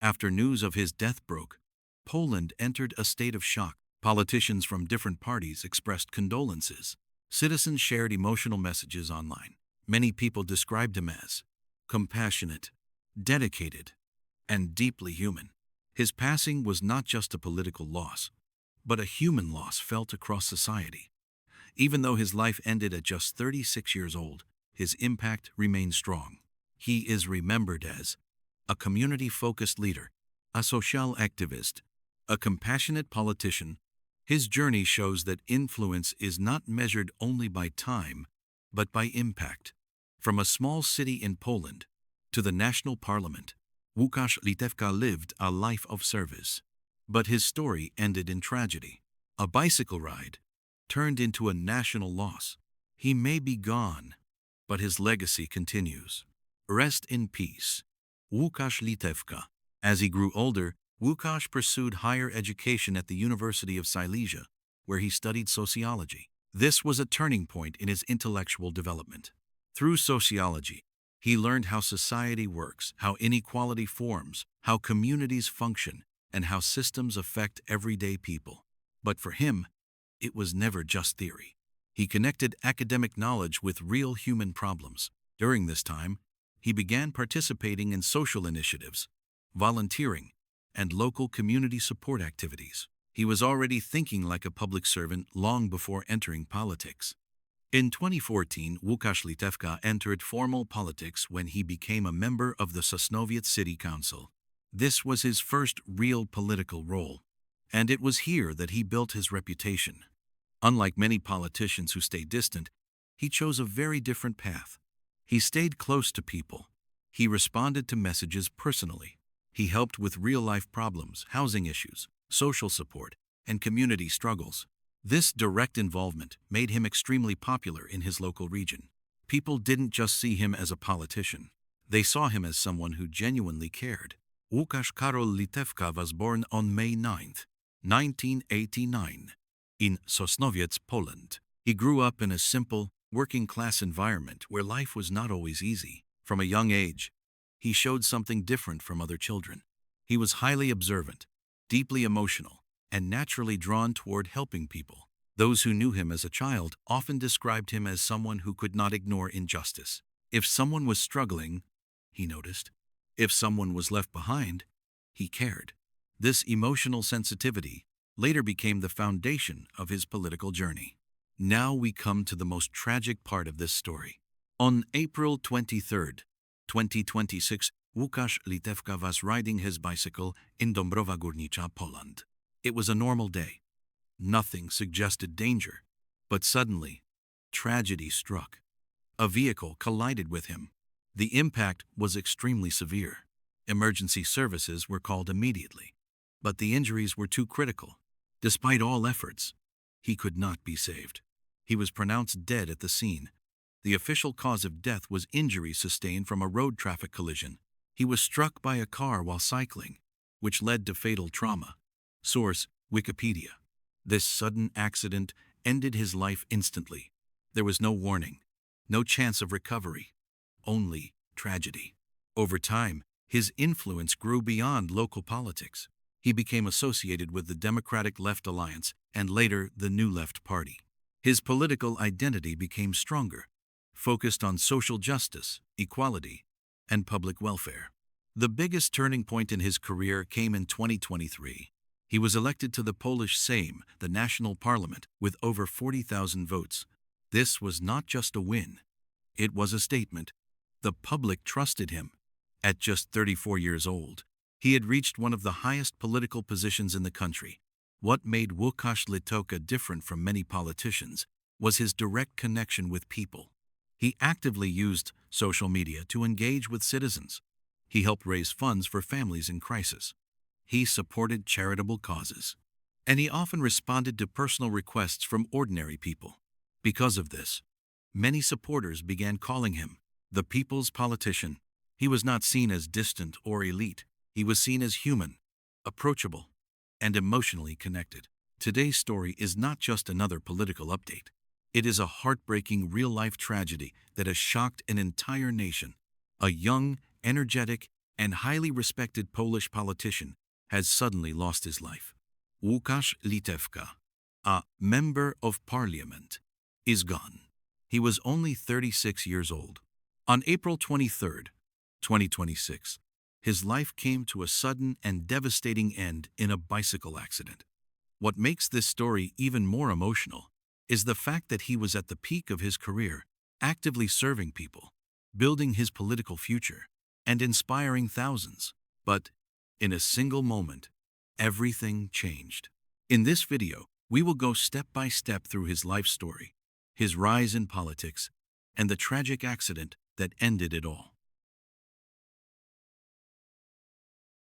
After news of his death broke, Poland entered a state of shock. Politicians from different parties expressed condolences. Citizens shared emotional messages online. Many people described him as compassionate, dedicated, and deeply human. His passing was not just a political loss, but a human loss felt across society. Even though his life ended at just 36 years old, his impact remained strong. He is remembered as a community-focused leader, a social activist, a compassionate politician. His journey shows that influence is not measured only by time, but by impact. From a small city in Poland to the national parliament, Łukasz Litewka lived a life of service. But his story ended in tragedy. A bicycle ride turned into a national loss. He may be gone, but his legacy continues. Rest in peace, Łukasz Litewka. As he grew older, Łukasz pursued higher education at the University of Silesia, where he studied sociology. This was a turning point in his intellectual development. Through sociology, he learned how society works, how inequality forms, how communities function, and how systems affect everyday people. But for him, it was never just theory. He connected academic knowledge with real human problems. During this time, he began participating in social initiatives, volunteering, and local community support activities. He was already thinking like a public servant long before entering politics. In 2014, Łukasz Litewka entered formal politics when he became a member of the Sosnowiec City Council. This was his first real political role, and it was here that he built his reputation. Unlike many politicians who stay distant, he chose a very different path. He stayed close to people. He responded to messages personally. He helped with real-life problems, housing issues, social support, and community struggles. This direct involvement made him extremely popular in his local region. People didn't just see him as a politician. They saw him as someone who genuinely cared. Łukasz Karol Litewka was born on May 9, 1989, in Sosnowiec, Poland. He grew up in a simple, working-class environment where life was not always easy. From a young age, he showed something different from other children. He was highly observant, deeply emotional, and naturally drawn toward helping people. Those who knew him as a child often described him as someone who could not ignore injustice. If someone was struggling, he noticed. If someone was left behind, he cared. This emotional sensitivity later became the foundation of his political journey. Now we come to the most tragic part of this story. On April 23, 2026, Łukasz Litewka was riding his bicycle in Dąbrowa Górnicza, Poland. It was a normal day. Nothing suggested danger. But suddenly, tragedy struck. A vehicle collided with him. The impact was extremely severe. Emergency services were called immediately. But the injuries were too critical. Despite all efforts, he could not be saved. He was pronounced dead at the scene. The official cause of death was injuries sustained from a road traffic collision. He was struck by a car while cycling, which led to fatal trauma. Source: Wikipedia. This sudden accident ended his life instantly. There was no warning, no chance of recovery, only tragedy. Over time, his influence grew beyond local politics. He became associated with the Democratic Left Alliance and later the New Left Party. His political identity became stronger, focused on social justice, equality, and public welfare. The biggest turning point in his career came in 2023. He was elected to the Polish Sejm, the national parliament, with over 40,000 votes. This was not just a win. It was a statement. The public trusted him. At just 34 years old, he had reached one of the highest political positions in the country. What made Łukasz Litewka different from many politicians was his direct connection with people. He actively used social media to engage with citizens. He helped raise funds for families in crisis. He supported charitable causes. And he often responded to personal requests from ordinary people. Because of this, many supporters began calling him the people's politician. He was not seen as distant or elite. He was seen as human, approachable, and emotionally connected. Today's story is not just another political update. It is a heartbreaking real-life tragedy that has shocked an entire nation. A young, energetic, and highly respected Polish politician, has suddenly lost his life. Łukasz Litewka, a member of parliament, is gone. He was only 36 years old. On April 23, 2026, his life came to a sudden and devastating end in a bicycle accident. What makes this story even more emotional is the fact that he was at the peak of his career, actively serving people, building his political future, and inspiring thousands. But, in a single moment, everything changed. In this video, we will go step by step through his life story, his rise in politics, and the tragic accident that ended it all.